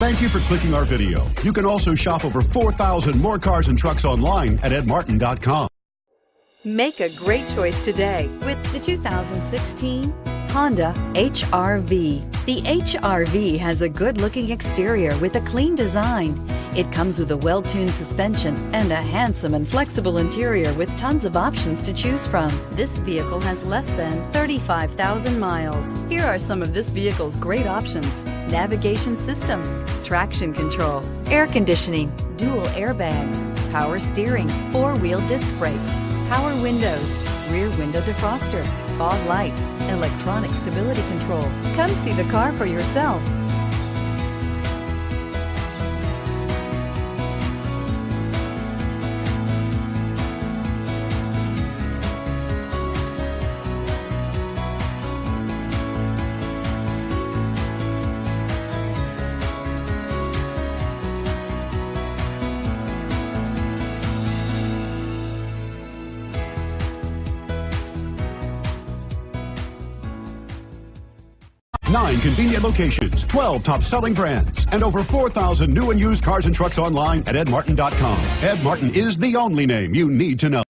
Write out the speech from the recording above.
Thank you for clicking our video. You can also shop over 4,000 more cars and trucks online at edmartin.com. Make a great choice today with the 2016 Honda HR-V. The HR-V has a good-looking exterior with a clean design. It comes with a well-tuned suspension and a handsome and flexible interior with tons of options to choose from. This vehicle has less than 35,000 miles. Here are some of this vehicle's great options: navigation system, traction control, air conditioning, dual airbags, power steering, four-wheel disc brakes, power windows, rear window defroster, fog lights, electronic stability control. Come see the car for yourself. Nine convenient locations, 12 top-selling brands, and over 4,000 new and used cars and trucks online at edmartin.com. Ed Martin is the only name you need to know.